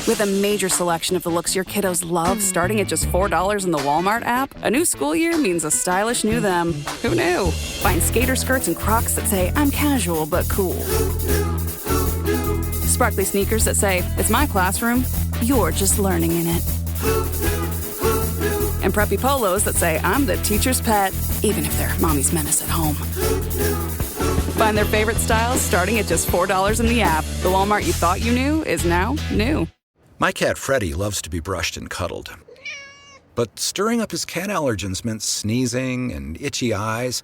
With a major selection of the looks your kiddos love starting at just $4 in the Walmart app, a new school year means a stylish new them. Who knew? Find skater skirts and Crocs that say, I'm casual but cool. Sparkly sneakers that say, it's my classroom, you're just learning in it. And preppy polos that say, I'm the teacher's pet, even if they're mommy's menace at home. Find their favorite styles starting at just $4 in the app. The Walmart you thought you knew is now new. My cat Freddie loves to be brushed and cuddled. But stirring up his cat allergens meant sneezing and itchy eyes.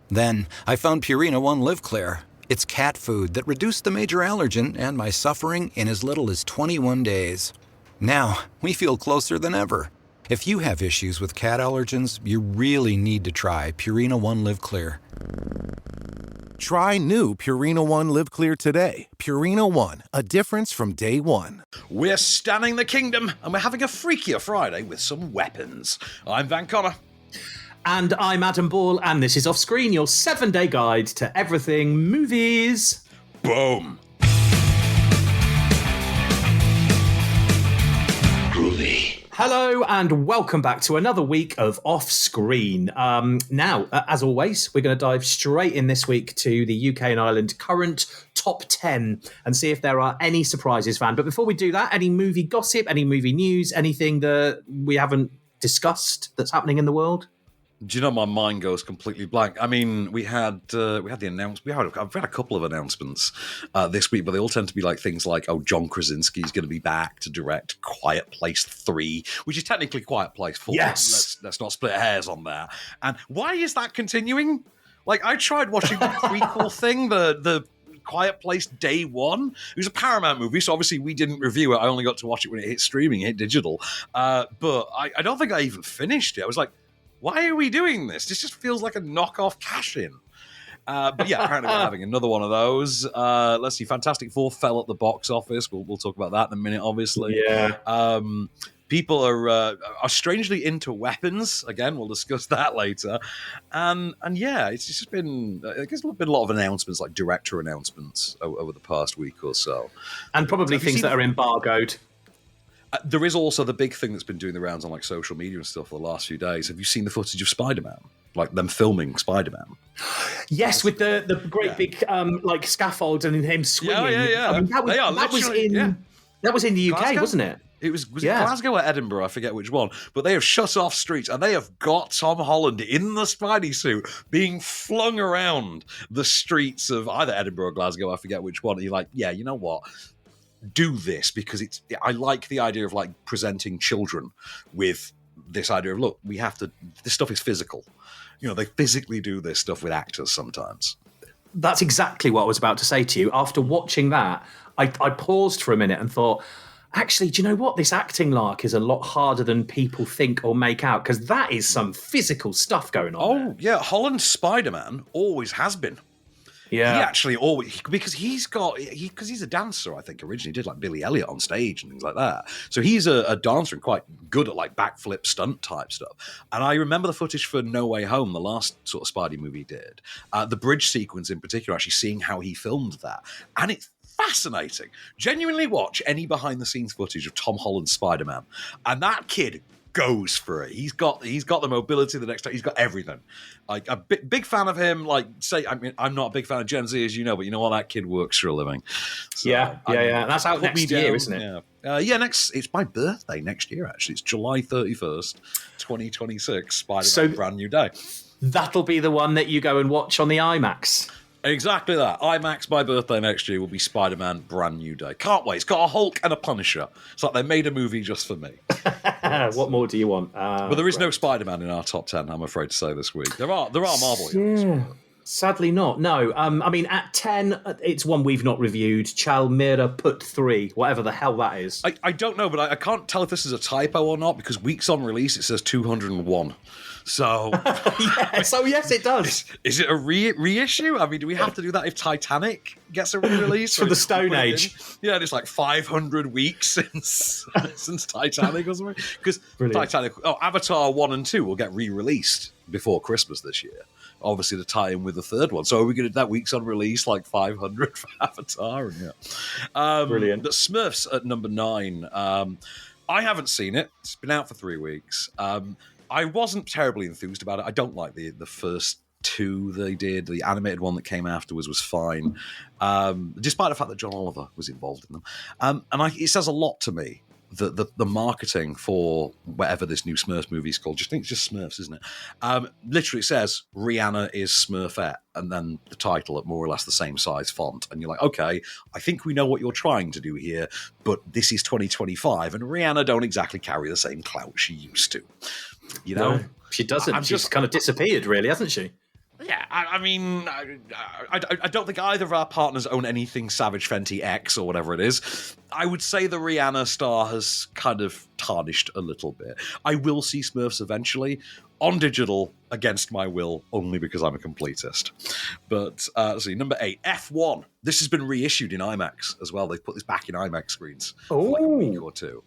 Then I found Purina One Live Clear. It's cat food that reduced the major allergen and my suffering in as little as 21 days. Now, we feel closer than ever. If you have issues with cat allergens, you really need to try Purina One Live Clear. Try new Purina One Live Clear today. Purina One, a difference from day one. We're scanning the kingdom, and we're having a Freakier Friday with some weapons. I'm Van Connor. And I'm Adam Ball, and this is Off Screen, your 7-day guide to everything movies. Boom. Groovy. Hello and welcome back to another week of Off Screen. Now, as always, we're going to dive straight in this week to the UK and Ireland current top 10 and see if there are any surprises, Van. But before we do that, any movie gossip, any movie news, anything that we haven't discussed that's happening in the world? Do you know my mind goes completely blank? I mean, we had the announcement. I've read a couple of announcements this week, but they all tend to be like things like, "Oh, John Krasinski's going to be back to direct Quiet Place 3," which is technically Quiet Place 4. Yes, let's not split hairs on that. And why is that continuing? Like, I tried watching the prequel thing, the Quiet Place Day One. It was a Paramount movie, so obviously we didn't review it. I only got to watch it when it hit streaming, it hit digital. But I don't think I even finished it. I was like, why are we doing this? This just feels like a knockoff cash-in. But yeah, apparently we're having another one of those. Let's see, Fantastic Four fell at the box office. We'll talk about that in a minute, obviously. Yeah. People are strangely into weapons. Again, we'll discuss that later. And yeah, it's just been, I guess, been a lot of announcements, like director announcements over the past week or so. And probably things that are embargoed. There is also the big thing that's been doing the rounds on like social media and stuff for the last few days. Have you seen the footage of Spider-Man? Like them filming Spider-Man? Yes, with the great big like scaffold and him swinging. Yeah. I mean, that was in the UK, Glasgow? Wasn't it? It was it Glasgow or Edinburgh? I forget which one. But they have shut off streets and they have got Tom Holland in the Spidey suit being flung around the streets of either Edinburgh or Glasgow. I forget which one. And you're like, yeah, you know what? Do this, because I like the idea of like presenting children with this idea of, look, we have to, this stuff is physical. You know, they physically do this stuff with actors sometimes. That's exactly what I was about to say to you. After watching that, I paused for a minute and thought, actually, do you know what? This acting lark is a lot harder than people think or make out, because that is some physical stuff going on. Oh, yeah. Holland's Spider-Man always has been. Yeah. He actually always, because he's a dancer, I think, originally did like Billy Elliot on stage and things like that. So he's a dancer and quite good at like backflip stunt type stuff. And I remember the footage for No Way Home, the last sort of Spidey movie he did. The bridge sequence in particular, actually seeing how he filmed that. And it's fascinating. Genuinely watch any behind the scenes footage of Tom Holland's Spider-Man. And that kid goes for it. He's got the mobility, the dexterity, he's got everything. Like a big fan of him. Like, say, I mean, I'm not a big fan of Gen Z, as you know, but you know what? That kid works for a living. So, yeah. That's out next year, isn't it? Yeah. It's my birthday next year. Actually, it's July 31st, 2026. Spider-Man, brand new day. That'll be the one that you go and watch on the IMAX. Exactly that. IMAX, my birthday next year will be Spider-Man, brand new day. Can't wait. It's got a Hulk and a Punisher. It's like they made a movie just for me. What more do you want? But there is no Spider-Man in our top 10, I'm afraid to say, this week. There are Marvel heroes. Yeah. Sadly not, no. I mean, at 10, it's one we've not reviewed. Chalmira Put 3, whatever the hell that is. I don't know, but I can't tell if this is a typo or not, because weeks on release it says 201. So, yes, it does. Is it a reissue? I mean, do we have to do that if Titanic gets a re-release? From the Stone Age. Yeah, and it's like 500 weeks since Titanic or something. Because Titanic, Avatar 1 and 2 will get re-released before Christmas this year. obviously to tie in with the third one. So are we going to that week's on release like 500 for Avatar? And Brilliant. The Smurfs at number 9. I haven't seen it. It's been out for 3 weeks. I wasn't terribly enthused about it. I don't like the first 2 they did. The animated one that came afterwards was fine, despite the fact that John Oliver was involved in them. It says a lot to me that the marketing for whatever this new Smurfs movie is called, I think it's just Smurfs, isn't it? Literally says Rihanna is Smurfette, and then the title at more or less the same size font. And you're like, okay, I think we know what you're trying to do here, but this is 2025, and Rihanna don't exactly carry the same clout she used to. You know? No, she doesn't. She's kind of disappeared, really, hasn't she? Yeah, I mean, I don't think either of our partners own anything Savage Fenty X or whatever it is. I would say the Rihanna star has kind of tarnished a little bit. I will see Smurfs eventually on digital against my will, only because I'm a completist. But let's see, number 8, F1. This has been reissued in IMAX as well. They've put this back in IMAX screens for like a week or 2.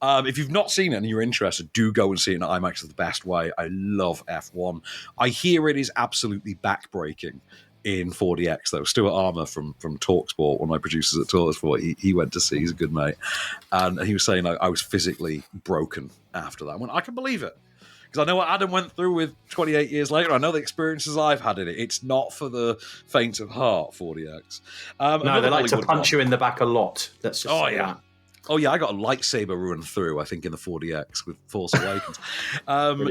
If you've not seen it and you're interested, do go and see it in IMAX. It's the best way. I love F1. I hear it is absolutely backbreaking in 4DX, though. Stuart Armour from TalkSport, one of my producers at TalkSport, he went to see. He's a good mate. And he was saying I was physically broken after that. I went, I can believe it. Because I know what Adam went through with 28 years later. I know the experiences I've had in it. It's not for the faint of heart, 4DX. No, they like to punch you in the back a lot. Let's just say that. Oh, yeah, I got a lightsaber run through, I think, in the 4DX with Force Awakens.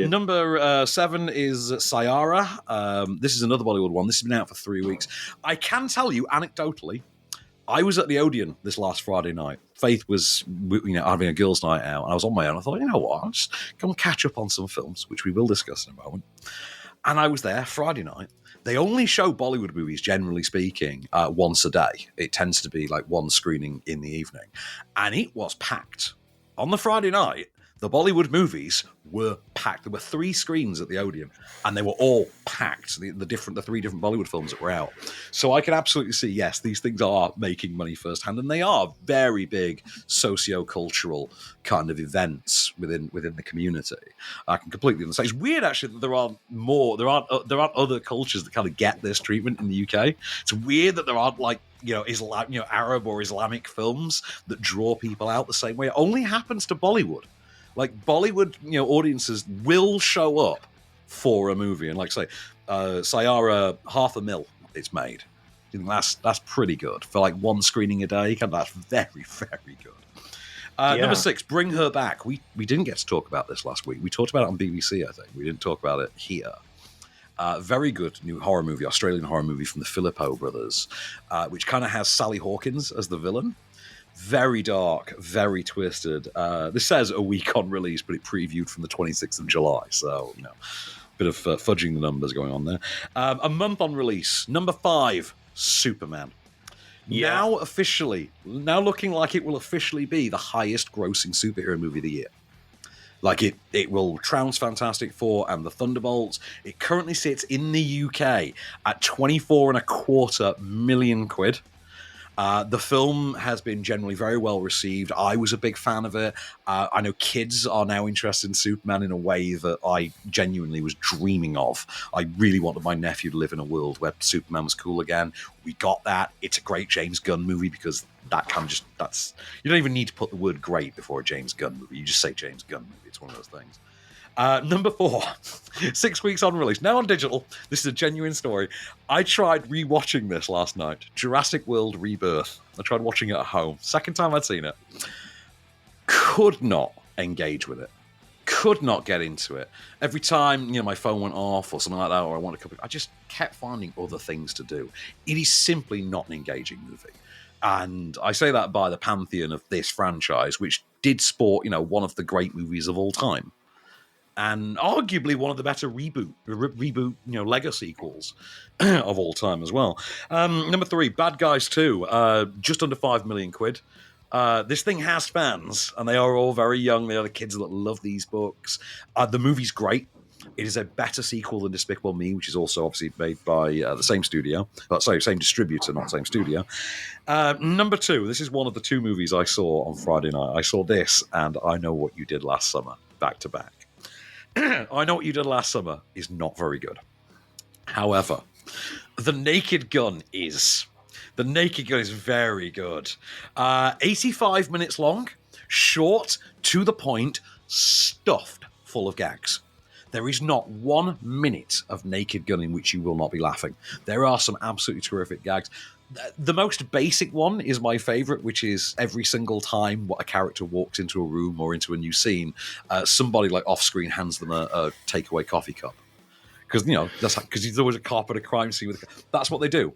Number 7 is Sayara. This is another Bollywood one. This has been out for 3 weeks. I can tell you, anecdotally, I was at the Odeon this last Friday night. Faith was, having a girls' night out, and I was on my own. I thought, you know what, I'll just go and catch up on some films, which we will discuss in a moment. And I was there Friday night. They only show Bollywood movies, generally speaking, once a day. It tends to be like one screening in the evening. And it was packed. On the Friday night, the Bollywood movies were packed. There were 3 screens at the Odeon, and they were all packed, the 3 different Bollywood films that were out. So I can absolutely see, yes, these things are making money firsthand, and they are very big socio-cultural kind of events within the community. I can completely understand. It's weird, actually, that there aren't other cultures that kind of get this treatment in the UK. It's weird that there aren't, like, Arab or Islamic films that draw people out the same way. It only happens to Bollywood. Like, Bollywood, audiences will show up for a movie, and like say, Sayara, $500,000 it's made. I think that's pretty good for like one screening a day. That's very, very good. Number 6, Bring Her Back. We didn't get to talk about this last week. We talked about it on BBC, I think. We didn't talk about it here. Very good new horror movie, Australian horror movie from the Filippo brothers, which kind of has Sally Hawkins as the villain. Very dark, very twisted. This says a week on release, but it previewed from the 26th of July. So, bit of fudging the numbers going on there. A month on release. Number 5, Superman. Yeah. Now looking like it will officially be the highest grossing superhero movie of the year. Like it will trounce Fantastic Four and the Thunderbolts. It currently sits in the UK at 24.25 million quid. The film has been generally very well received. I was a big fan of it. I know kids are now interested in Superman in a way that I genuinely was dreaming of. I really wanted my nephew to live in a world where Superman was cool again. We got that. It's a great James Gunn movie because you don't even need to put the word great before a James Gunn movie. You just say James Gunn movie. It's one of those things. Number 4, 6 weeks on release. Now on digital. This is a genuine story. I tried rewatching this last night. Jurassic World Rebirth. I tried watching it at home. Second time I'd seen it. Could not engage with it. Could not get into it. Every time, my phone went off or something like that, or I just kept finding other things to do. It is simply not an engaging movie. And I say that by the pantheon of this franchise, which did sport, one of the great movies of all time. And arguably one of the better reboot, Lego sequels of all time as well. Number 3, Bad Guys 2, just under 5 million quid. This thing has fans, and they are all very young. They are the kids that love these books. The movie's great. It is a better sequel than Despicable Me, which is also obviously made by the same studio. Same distributor, not same studio. Number 2, this is one of the 2 movies I saw on Friday night. I saw this and I Know What You Did Last Summer, back to back. I Know What You Did Last Summer is not very good. However, The Naked Gun is very good. 85 minutes long, short, to the point, stuffed full of gags. There is not 1 minute of Naked Gun in which you will not be laughing. There are some absolutely terrific gags. The most basic one is my favorite, which is every single time a character walks into a room or into a new scene, somebody like off screen hands them a takeaway coffee cup. Because there's always a cop at a crime scene. That's what they do.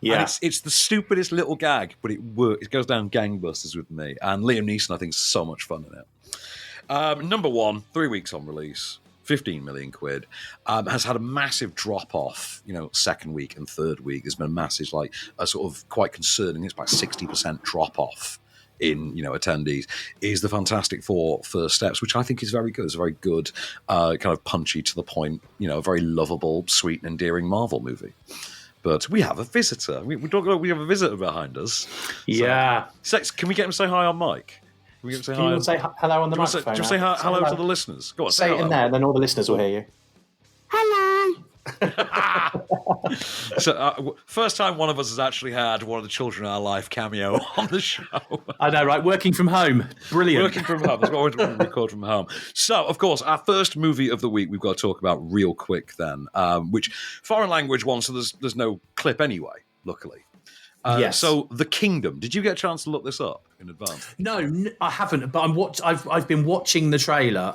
Yeah, and it's the stupidest little gag, but it works. It goes down gangbusters with me. And Liam Neeson, I think, is so much fun in it. Number 1, 3 weeks on release, 15 million quid. Has had a massive drop off. Second week and third week. There's been a massive, a sort of quite concerning. It's about 60% drop off in attendees. Is the Fantastic Four First Steps, which I think is very good. It's a very good, kind of punchy, to the point, very lovable, sweet, and endearing Marvel movie. But we have a visitor. We have a visitor behind us. Yeah. So, can we get him to say hi on mic? Can you say hello on the microphone? Just say hello to the listeners. Go on, say it in there, and then all the listeners will hear you. Hello. So, first time one of us has actually had one of the children in our life cameo on the show. I know, right? Working from home. Brilliant. Working from home. That's what we record from home. So, of course, our first movie of the week we've got to talk about real quick then, which foreign language one, so there's no clip anyway, luckily. Yes. So, The Kingdom. Did you get a chance to look this up in advance? No, I haven't. But I've been watching the trailer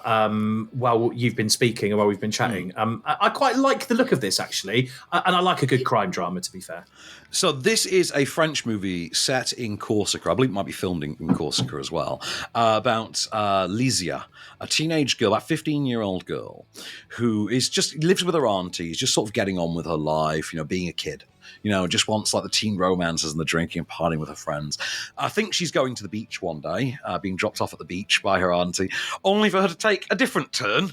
while you've been speaking and while we've been chatting. I quite like the look of this, actually, and I like a good crime drama, to be fair. So this is a French movie set in Corsica. I believe it might be filmed in Corsica as well. About Lysia, a teenage girl, about 15-year-old girl, who lives with her auntie, is just sort of getting on with her life, being a kid. Just wants the teen romances and the drinking and partying with her friends. I think she's going to the beach one day, being dropped off at the beach by her auntie, only for her to take a different turn.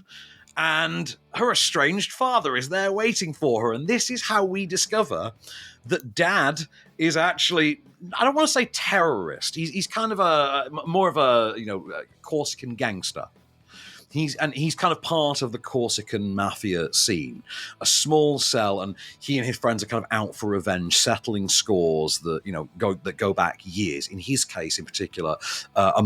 And her estranged father is there waiting for her. And this is how we discover that Dad is actually, I don't want to say terrorist. He's kind of more of a Corsican gangster. He's kind of part of the Corsican mafia scene, a small cell, and he and his friends are kind of out for revenge, settling scores that go back years. In his case, in particular, a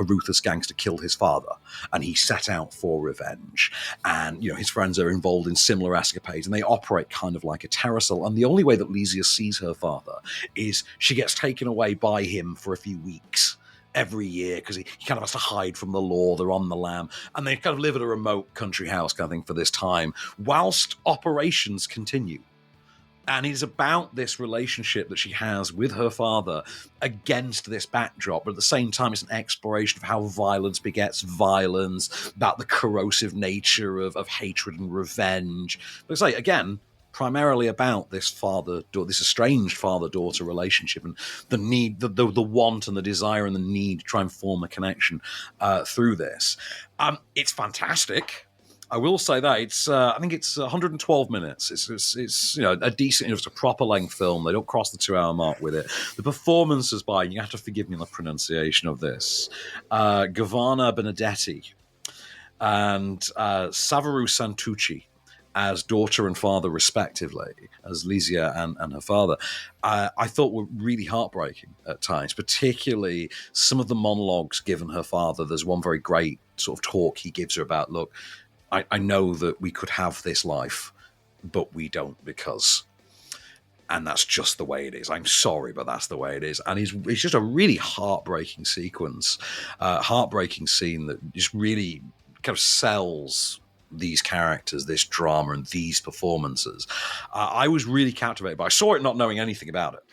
ruthless gangster killed his father, and he set out for revenge. And his friends are involved in similar escapades, and they operate kind of like a terror cell. And the only way that Lysia sees her father is she gets taken away by him for a few weeks every year, because he kind of has to hide from the law. They're on the lam, and they kind of live at a remote country house kind of thing for this time whilst operations continue. And it's about this relationship that she has with her father against this backdrop, but at the same time it's an exploration of how violence begets violence, about the corrosive nature of hatred and revenge. But I say again, primarily about this estranged father-daughter relationship, and the need, the want and the desire and the need to try and form a connection through this. It's fantastic. I will say that I think it's 112 minutes. It's a decent, it's a proper length film. They don't cross the 2-hour mark with it. The performances by, you have to forgive me on the pronunciation of this, Giovanna Benedetti and Savaru Santucci as daughter and father, respectively, as Lysia and her father, I thought were really heartbreaking at times, particularly some of the monologues given her father. There's one very great sort of talk he gives her about, look, I know that we could have this life, but we don't, because... And that's just the way it is. I'm sorry, but that's the way it is. And it's just a really heartbreaking sequence, heartbreaking scene that just really kind of sells these characters, this drama, and these performances. I was really captivated by it. I saw it not knowing anything about it.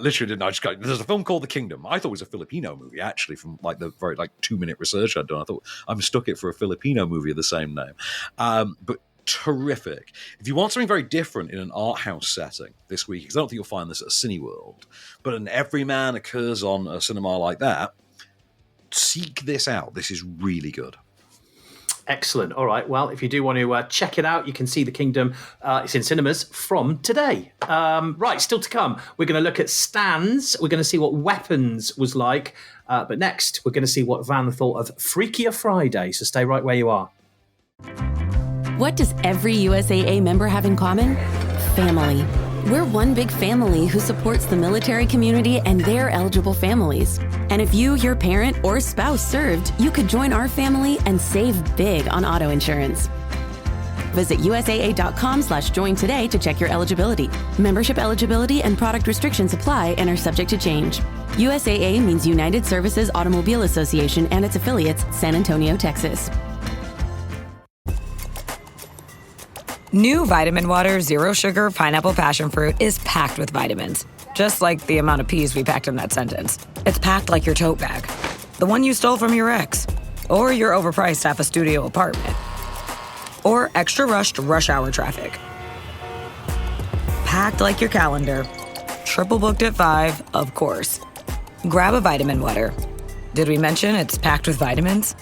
Literally didn't. There's a film called The Kingdom. I thought it was a Filipino movie, actually, from the very 2-minute research I'd done. I thought I mistook it for a Filipino movie of the same name. But terrific. If you want something very different in an art house setting this week, because I don't think you'll find this at a Cineworld, but an everyman occurs on a cinema like that, seek this out. This is really good. Excellent. All right. Well, if you do want to check it out, you can see The Kingdom. It's in cinemas from today. Right. Still to come. We're going to look at stands. We're going to see what Weapons was like. But next, we're going to see what Van thought of Freakier Friday. So stay right where you are. What does every USAA member have in common? Family. We're one big family who supports the military community and their eligible families. And if you, your parent, or spouse served, you could join our family and save big on auto insurance. Visit USAA.com/join today to check your eligibility. Membership eligibility and product restrictions apply and are subject to change. USAA means United Services Automobile Association and its affiliates, San Antonio, Texas. New Vitamin Water Zero Sugar Pineapple Passion Fruit is packed with vitamins, just like the amount of peas we packed in that sentence. It's packed like your tote bag, the one you stole from your ex, or your overpriced half a studio apartment, or extra rushed rush hour traffic. Packed like your calendar, triple booked at 5, of course. Grab a Vitamin Water. Did we mention it's packed with vitamins?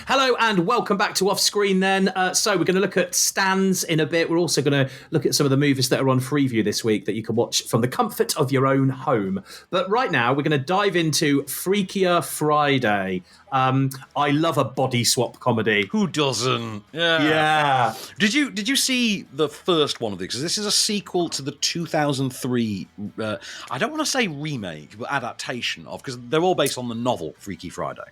Hello and welcome back to Off Screen then. So we're going to look at stands in a bit. We're also going to look at some of the movies that are on Freeview this week that you can watch from the comfort of your own home. But right now we're going to dive into Freakier Friday. I love a body swap comedy. Who doesn't? Yeah. Did you see the first one of these? Because this is a sequel to the 2003. I don't want to say remake, but adaptation of, because they're all based on the novel Freaky Friday.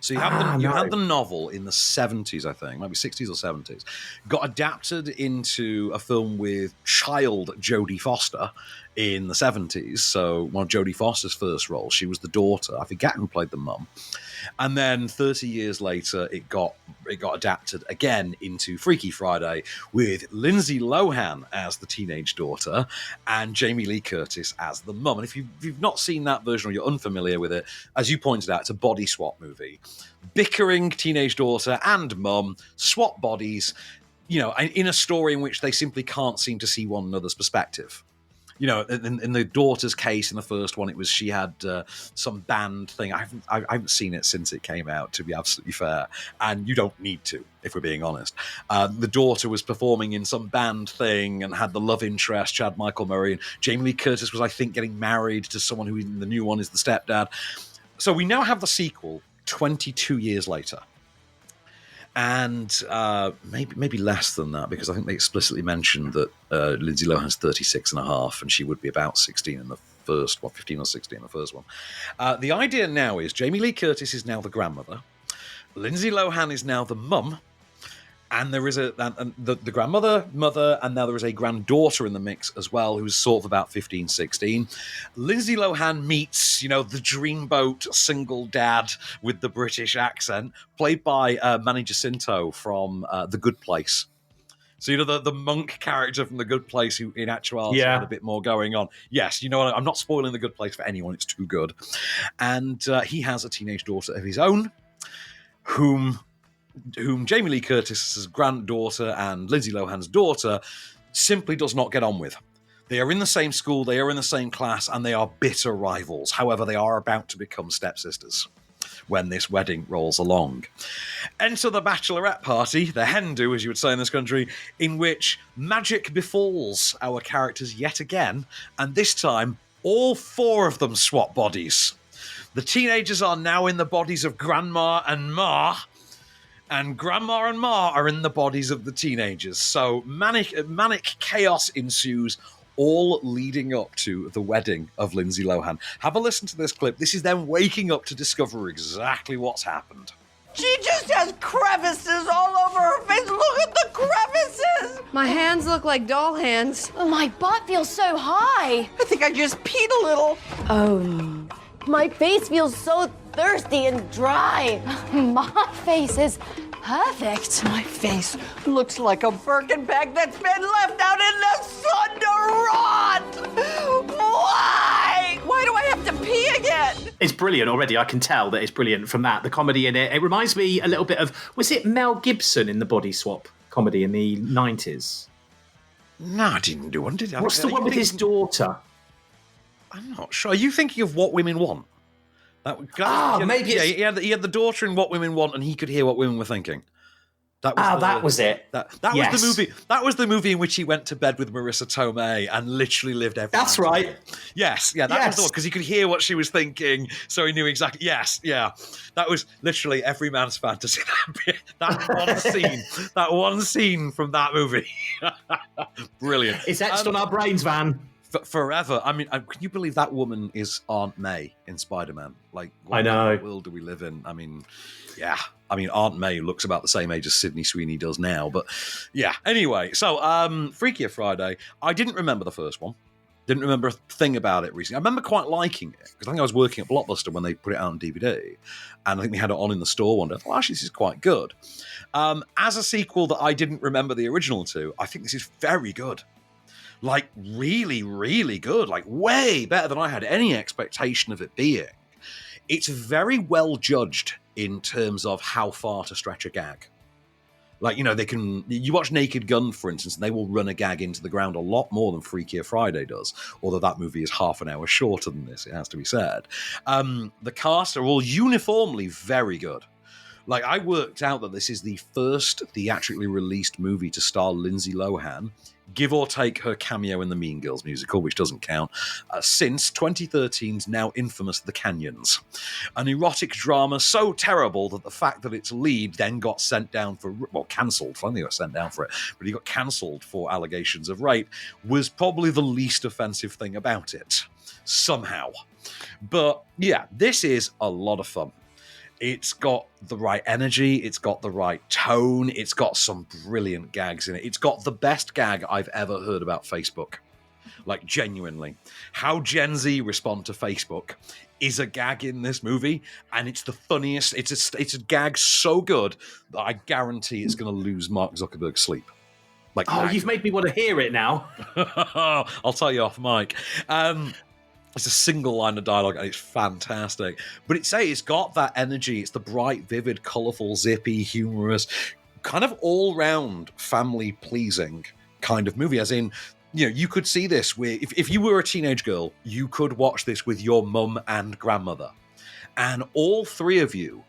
So you had the novel in the 70s, I think, maybe 60s or 70s, got adapted into a film with child Jodie Foster in the 70s. So one of Jodie Foster's first roles, she was the daughter. I forget who played the mum. And then 30 years later, it got adapted again into Freaky Friday with Lindsay Lohan as the teenage daughter and Jamie Lee Curtis as the mum. And if you've not seen that version or you're unfamiliar with it, as you pointed out, it's a body swap movie. Bickering teenage daughter and mum swap bodies, in a story in which they simply can't seem to see one another's perspective. In the daughter's case, in the first one, it was she had some band thing. I haven't seen it since it came out, to be absolutely fair. And you don't need to, if we're being honest. The daughter was performing in some band thing and had the love interest, Chad Michael Murray. And Jamie Lee Curtis was, I think, getting married to someone who in the new one is the stepdad. So we now have the sequel 22 years later. And maybe less than that, because I think they explicitly mentioned that Lindsay Lohan's 36 and a half, and she would be about 16 in the first one, 15 or 16 in the first one. The idea now is Jamie Lee Curtis is now the grandmother, Lindsay Lohan is now the mum, and there is the grandmother, mother, and now there is a granddaughter in the mix as well, who's sort of about 15, 16. Lindsay Lohan meets, the dreamboat single dad with the British accent, played by Manny Jacinto from The Good Place. So, the monk character from The Good Place, who in actuality had a bit more going on. Yes, I'm not spoiling The Good Place for anyone. It's too good. And he has a teenage daughter of his own, whom Jamie Lee Curtis's granddaughter and Lindsay Lohan's daughter simply does not get on with. They are in the same school, they are in the same class, and they are bitter rivals. However, they are about to become stepsisters when this wedding rolls along. Enter the bachelorette party, the hen do, as you would say in this country, in which magic befalls our characters yet again, and this time, all 4 of them swap bodies. The teenagers are now in the bodies of Grandma and Ma, and Grandma and Ma are in the bodies of the teenagers. So manic chaos ensues, all leading up to the wedding of Lindsay Lohan. Have a listen to this clip. This is them waking up to discover exactly what's happened. She just has crevices all over her face. Look at the crevices! My hands look like doll hands. Oh, my butt feels so high. I think I just peed a little. Oh, my face feels so thirsty and dry. My face is perfect. My face looks like a Birkin bag that's been left out in the sun to rot. Why? Why do I have to pee again? It's brilliant already. I can tell that it's brilliant from that. The comedy in it. It reminds me a little bit of, was it Mel Gibson in the body swap comedy in the 90s? No, I didn't do one, did I? What's the one with his daughter? I'm not sure. Are you thinking of What Women Want? Maybe he had the daughter in What Women Want, and he could hear what women were thinking. That was it. That Yes. was the movie. That was the movie in which he went to bed with Marissa Tomei and literally lived every. That's right. Day. Yes, yeah, that was the one because he could hear what she was thinking, so he knew exactly. Yes, yeah, that was literally every man's fantasy. That one scene from that movie, brilliant. It's etched on our brains, Van. Forever. I mean, can you believe that woman is Aunt May in Spider-Man? Like, what I know. kind of world do we live in? I mean, yeah. I mean, Aunt May looks about the same age as Sydney Sweeney does now, but yeah. Anyway, so Freakier Friday. I didn't remember the first one. Didn't remember a thing about it recently. I remember quite liking it because I think I was working at Blockbuster when they put it out on DVD, and I think they had it on in the store one day. I thought, actually, this is quite good. As a sequel that I didn't remember the original to, I think this is very good. Like, really, really good. Like, way better than I had any expectation of it being. It's very well judged in terms of how far to stretch a gag. Like, you watch Naked Gun, for instance, and they will run a gag into the ground a lot more than Freakier Friday does, although that movie is half an hour shorter than this, it has to be said. The cast are all uniformly very good. Like, I worked out that this is the first theatrically released movie to star Lindsay Lohan, give or take her cameo in the Mean Girls musical, which doesn't count, since 2013's now infamous The Canyons. An erotic drama so terrible that the fact that its lead then got cancelled. Finally got sent down for it, but he got cancelled for allegations of rape was probably the least offensive thing about it, somehow. But yeah, this is a lot of fun. It's got the right energy, it's got the right tone, it's got some brilliant gags in it. It's got the best gag I've ever heard about Facebook. Like, genuinely. How Gen Z respond to Facebook is a gag in this movie, and it's the funniest. It's a gag so good that I guarantee it's going to lose Mark Zuckerberg's sleep. Like, you've made me want to hear it now. I'll tell you off mic. It's a single line of dialogue, and it's fantastic. But it's got that energy. It's the bright, vivid, colourful, zippy, humorous, kind of all-round family-pleasing kind of movie. As in, you could see this with if you were a teenage girl, you could watch this with your mum and grandmother, and all three of you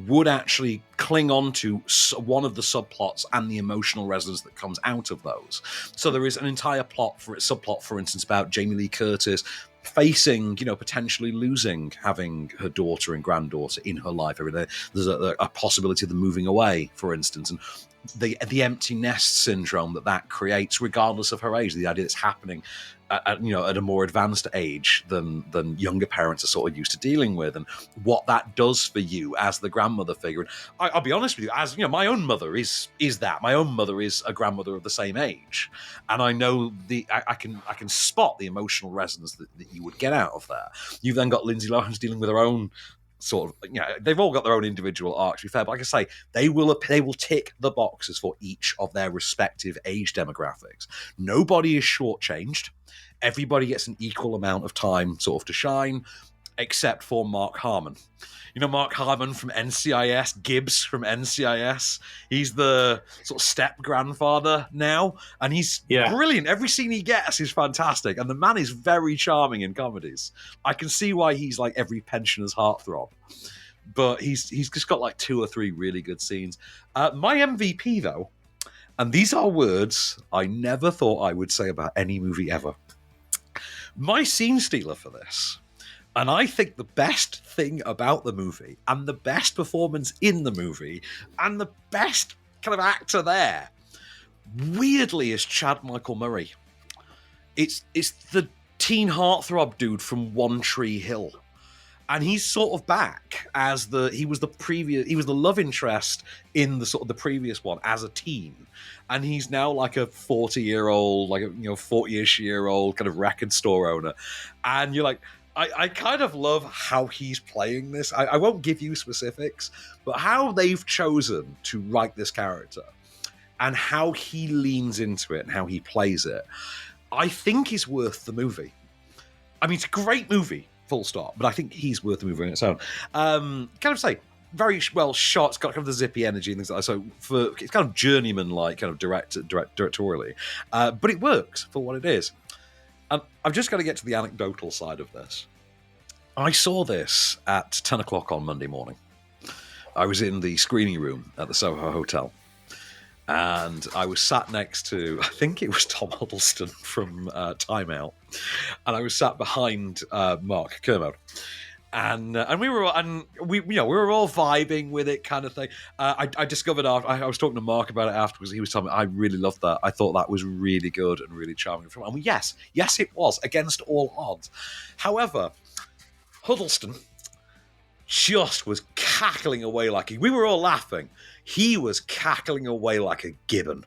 would actually cling on to one of the subplots and the emotional resonance that comes out of those. So there is an entire subplot, for instance, about Jamie Lee Curtis facing, potentially losing having her daughter and granddaughter in her life every day. There's a possibility of them moving away, for instance, and the empty nest syndrome that creates, regardless of her age. The idea that's happening at a more advanced age than younger parents are sort of used to dealing with, and what that does for you as the grandmother figure. And I'll be honest with you, as my own mother is that. My own mother is a grandmother of the same age, and I know I can spot the emotional resonance that you would get out of that. You've then got Lindsay Lohan's dealing with her own sort of, they've all got their own individual arc, to be fair, but like I say, they will tick the boxes for each of their respective age demographics. Nobody is shortchanged. Everybody gets an equal amount of time sort of to shine, except for Mark Harmon. Mark Harmon from NCIS, Gibbs from NCIS. He's the sort of step-grandfather now, and he's brilliant. Every scene he gets is fantastic, and the man is very charming in comedies. I can see why he's like every pensioner's heartthrob. But he's just got like 2 or 3 really good scenes. My MVP, though, and these are words I never thought I would say about any movie ever. My scene stealer for this, and I think the best thing about the movie, and the best performance in the movie, and the best kind of actor there, weirdly, is Chad Michael Murray. It's the teen heartthrob dude from One Tree Hill. And he's sort of back as he was the love interest in the sort of the previous one as a teen. And he's now like a 40-year-old, like a 40-ish-year-old kind of record store owner. And you're like, I kind of love how he's playing this. I won't give you specifics, but how they've chosen to write this character and how he leans into it and how he plays it, I think is worth the movie. I mean, it's a great movie, full stop, but I think he's worth the movie on its own. Kind of say, very well shot. It's got kind of the zippy energy and things like that. So it's kind of journeyman-like, kind of directorially, but it works for what it is. I've just got to get to the anecdotal side of this. I saw this at 10 o'clock on Monday morning. I was in the screening room at the Soho Hotel. And I was sat next to, I think it was Tom Huddleston from Time Out, and I was sat behind Mark Kermode. And we were all vibing with it, kind of thing. I discovered after I was talking to Mark about it afterwards. He was telling me I really loved that. I thought that was really good and really charming. And yes, it was against all odds. However, Huddleston just was cackling away we were all laughing. He was cackling away like a gibbon.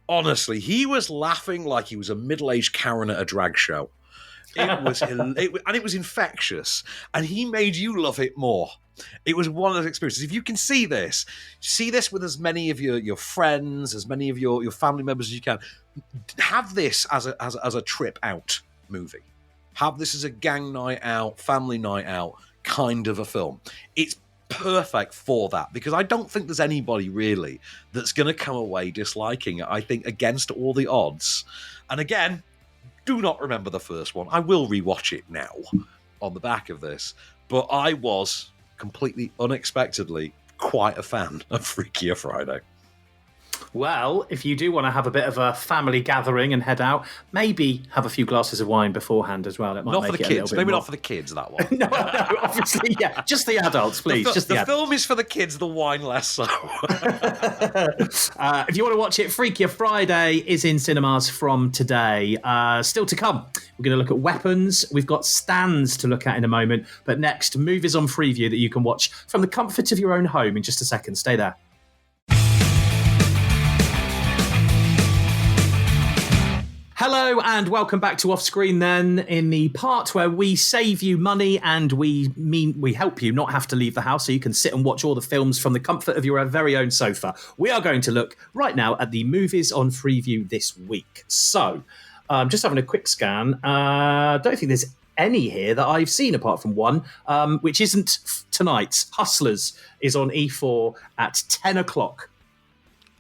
Honestly, he was laughing like he was a middle-aged Karen at a drag show. It was infectious, and he made you love it more. It was one of those experiences. If you can see this with as many of your friends, as many of your family members as you can. Have this as a trip out movie. Have this as a gang night out, family night out kind of a film. It's perfect for that, because I don't think there's anybody really that's going to come away disliking it. I think against all the odds. And again, do not remember the first one. I will rewatch it now on the back of this. But I was completely unexpectedly quite a fan of Freakier Friday. Well, if you do want to have a bit of a family gathering and head out, maybe have a few glasses of wine beforehand as well. It might not make for the it kids. Maybe more. not for the kids, that one. no, obviously, yeah. Just the adults, please. The film is for the kids, the wine less so. If you want to watch it, Freakier Friday is in cinemas from today. Still to come, we're going to look at weapons. We've got stands to look at in a moment. But next, movies on Freeview that you can watch from the comfort of your own home in just a second. Stay there. Hello and welcome back to Off Screen then, in the part where we save you money and we help you not have to leave the house so you can sit and watch all the films from the comfort of your very own sofa. We are going to look right now at the movies on Freeview this week. So, just having a quick scan, don't think there's any here that I've seen apart from one, which isn't tonight's. Hustlers is on E4 at 10 o'clock.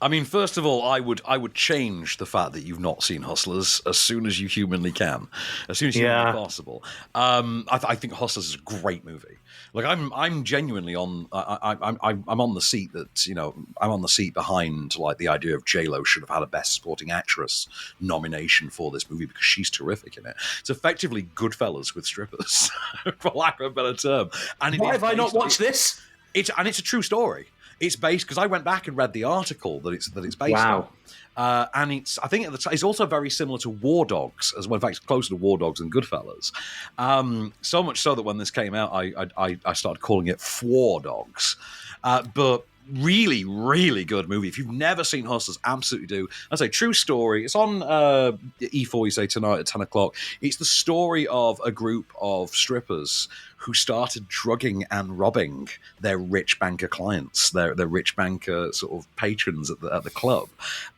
I mean, first of all, I would change the fact that you've not seen Hustlers as soon as you humanly can, as soon as humanly possible. I think Hustlers is a great movie. Like I'm genuinely on. I'm on the seat that I'm on the seat behind like the idea of J-Lo should have had a Best Supporting Actress nomination for this movie because she's terrific in it. It's effectively Goodfellas with strippers, for lack of a better term. And why have I not watched this? It's a true story. It's based, because I went back and read the article that it's based on. And I think it's also very similar to War Dogs as well. In fact, it's closer to War Dogs than Goodfellas. So much so that when this came out, I started calling it Fwar Dogs. But really, really good movie. If you've never seen Hustlers, absolutely do. I say true story. It's on E4, you say, tonight at 10 o'clock. It's the story of a group of strippers who started drugging and robbing their rich banker clients, their rich banker sort of patrons at the club.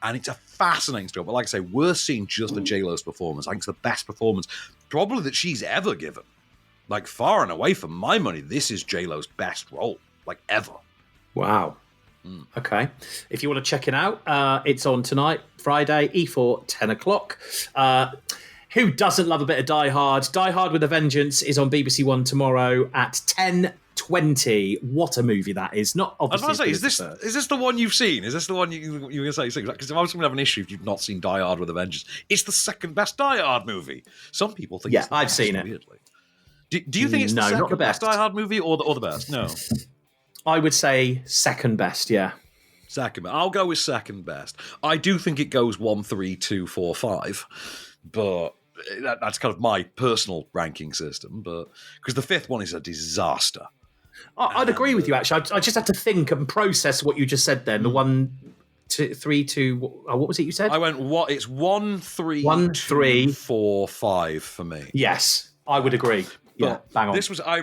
And it's a fascinating story. But like I say, we're seeing just the J-Lo's performance. I think it's the best performance probably that she's ever given. Like, far and away, for my money, this is J-Lo's best role, like, ever. Wow. Okay. If you want to check it out, it's on tonight, Friday, E4, 10 o'clock. Who doesn't love a bit of Die Hard? Die Hard with a Vengeance is on BBC One tomorrow at 10:20. What a movie that is. Not obviously. I was going to say, is this the one you've seen? Is this the one you were going to say? Because I was going to have an issue if you've not seen Die Hard with a Vengeance. It's the second best Die Hard movie. Some people think it's the I've best, seen it. Weirdly. Do you think it's the second best Die Hard movie or the best? No. I would say second best, yeah. Second best. I'll go with second best. I do think it goes 1, 3, 2, 4, 5, but that's kind of my personal ranking system. But because the fifth one is a disaster. I'd agree with you. Actually, I just had to think and process what you just said. Then the 1, 2, 3, 2. What was it you said? I went. What? It's 1, 3, 1, 2, 4, 5 for me. Yes, I would agree. Yeah, bang on.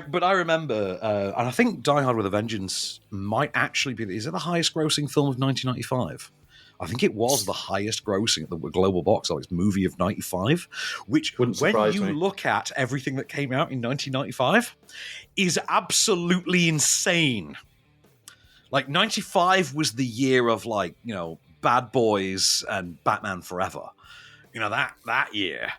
But I remember, and I think Die Hard with a Vengeance might actually be. Is it the highest grossing film of 1995? I think it was the highest grossing at the global box office movie of 95, which when you look at everything that came out in 1995 is absolutely insane. Like 95 was the year of Bad Boys and Batman Forever. That year.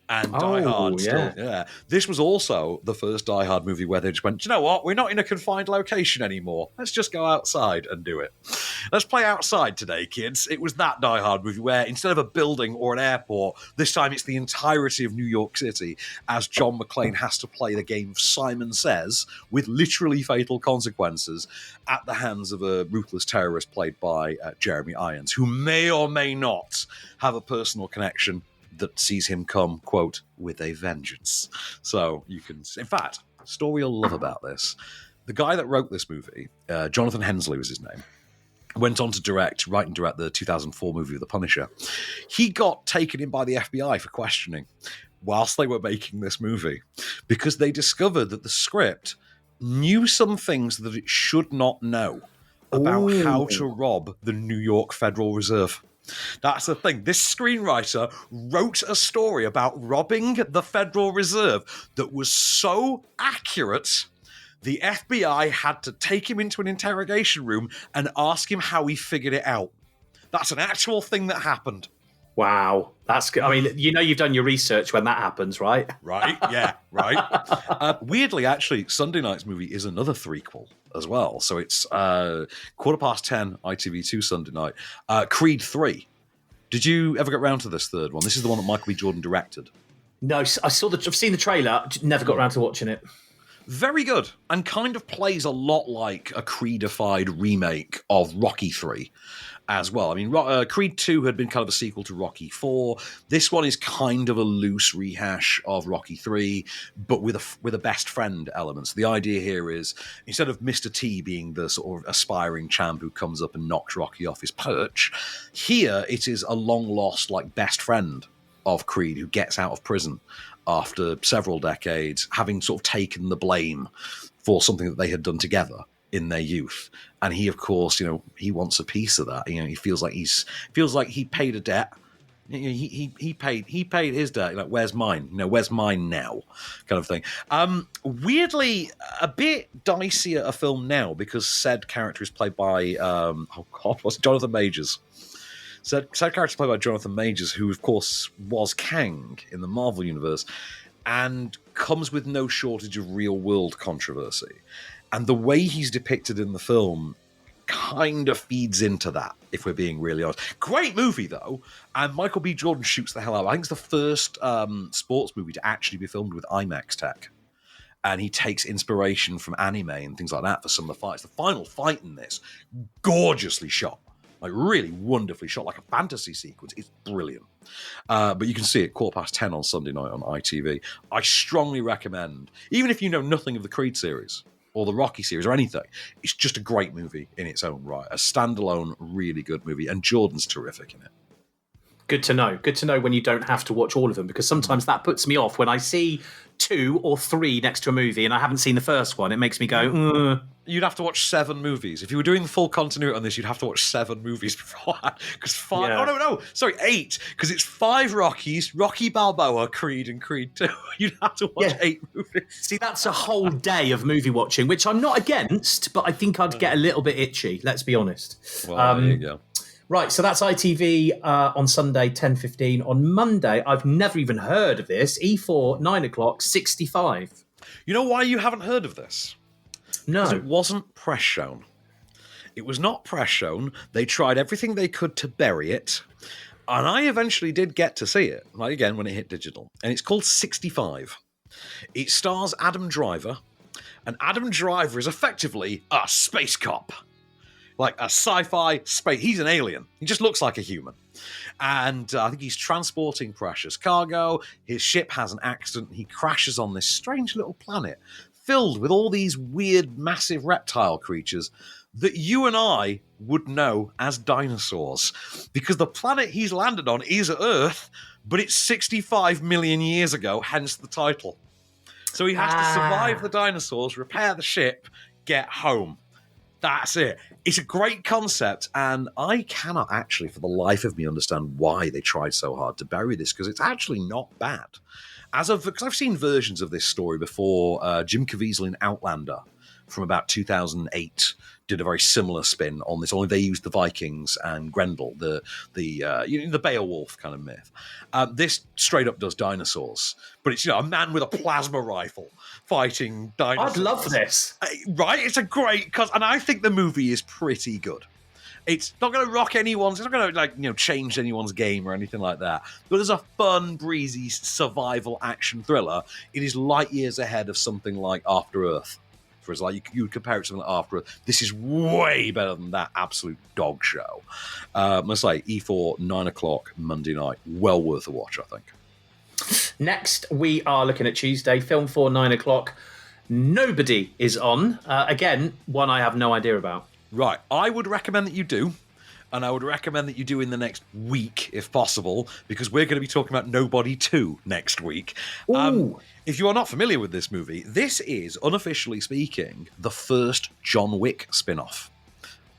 And Die Hard yeah. still, yeah. This was also the first Die Hard movie where they just went, do you know what? We're not in a confined location anymore. Let's just go outside and do it. Let's play outside today, kids. It was that Die Hard movie where instead of a building or an airport, this time it's the entirety of New York City as John McClane has to play the game of Simon Says with literally fatal consequences at the hands of a ruthless terrorist played by Jeremy Irons, who may or may not have a personal connection that sees him come, quote, with a vengeance. So you can, in fact, story you'll love about this. The guy that wrote this movie, Jonathan Hensley was his name, went on to write and direct the 2004 movie The Punisher. He got taken in by the FBI for questioning whilst they were making this movie because they discovered that the script knew some things that it should not know about how to rob the New York Federal Reserve. That's the thing. This screenwriter wrote a story about robbing the Federal Reserve that was so accurate, the FBI had to take him into an interrogation room and ask him how he figured it out. That's an actual thing that happened. Wow. That's good. I mean, you know you've done your research when that happens, right? Right, yeah, right. Weirdly, actually, Sunday night's movie is another threequel as well. So it's 10:15 ITV2 Sunday night. Creed 3. Did you ever get round to this third one? This is the one that Michael B. Jordan directed. No, I've seen the trailer, never got around to watching it. Very good, and kind of plays a lot like a Creedified remake of Rocky 3 as well. I mean, Creed 2 had been kind of a sequel to Rocky 4. This one is kind of a loose rehash of Rocky 3, but with a best friend element. So the idea here is, instead of Mr. T being the sort of aspiring champ who comes up and knocks Rocky off his perch, here it is a long-lost like best friend of Creed who gets out of prison after several decades, having sort of taken the blame for something that they had done together in their youth. And he, of course, he wants a piece of that. He feels like he paid a debt. He paid his debt. Like, where's mine? Where's mine now? Kind of thing. Weirdly, a bit dicier a film now because said character is played by Jonathan Majors. Said character played by Jonathan Majors, who, of course, was Kang in the Marvel Universe, and comes with no shortage of real-world controversy. And the way he's depicted in the film kind of feeds into that, if we're being really honest. Great movie, though, and Michael B. Jordan shoots the hell out. I think it's the first sports movie to actually be filmed with IMAX tech. And he takes inspiration from anime and things like that for some of the fights. The final fight in this, gorgeously shot. Like, really wonderfully shot, like a fantasy sequence. It's brilliant. But you can see it 10:15 on Sunday night on ITV. I strongly recommend, even if you know nothing of the Creed series or the Rocky series or anything, it's just a great movie in its own right. A standalone, really good movie. And Jordan's terrific in it. Good to know. Good to know when you don't have to watch all of them, because sometimes that puts me off. When I see 2 or 3 next to a movie and I haven't seen the first one, it makes me go, You'd have to watch 7 movies. If you were doing the full continuity on this, you'd have to watch 7 movies beforehand. Because 5... Yeah. Oh, no. Sorry, 8. Because it's 5 Rockies, Rocky Balboa, Creed, and Creed 2. You'd have to watch 8 movies. See, that's a whole day of movie watching, which I'm not against, but I think I'd get a little bit itchy, let's be honest. Well, there you go. Right, so that's ITV on Sunday, 10:15. On Monday, I've never even heard of this. E4, 9 o'clock, 65. You know why you haven't heard of this? No. Because it wasn't press shown. It was not press shown. They tried everything they could to bury it. And I eventually did get to see it, like again, when it hit digital. And it's called 65. It stars Adam Driver. And Adam Driver is effectively a space cop. Like a sci-fi space. He's an alien. He just looks like a human. And I think he's transporting precious cargo. His ship has an accident. He crashes on this strange little planet filled with all these weird, massive reptile creatures that you and I would know as dinosaurs. Because the planet he's landed on is Earth, but it's 65 million years ago, hence the title. So he has to survive the dinosaurs, repair the ship, get home. That's it. It's a great concept, and I cannot actually, for the life of me, understand why they tried so hard to bury this, because it's actually not bad. Because I've seen versions of this story before. Jim Caviezel in Outlander from about 2008 did a very similar spin on this, only they used the Vikings and Grendel, the Beowulf kind of myth. This straight up does dinosaurs, but it's a man with a plasma rifle fighting dinosaurs. I'd love this. Right? It's a great, and I think the movie is pretty good. It's not going to rock anyone's. It's not going to change anyone's game or anything like that. But as a fun, breezy survival action thriller, it is light years ahead of something like After Earth. For as you would compare it to something like After Earth, this is way better than that absolute dog show. I must say, E4 9:00 Monday night, well worth a watch, I think. Next, we are looking at Tuesday, Film 4 9:00. Nobody is on. Again, one I have no idea about. Right, I would recommend that you do, and I would recommend that you do in the next week, if possible, because we're going to be talking about Nobody 2 next week. If you are not familiar with this movie, this is, unofficially speaking, the first John Wick spin-off.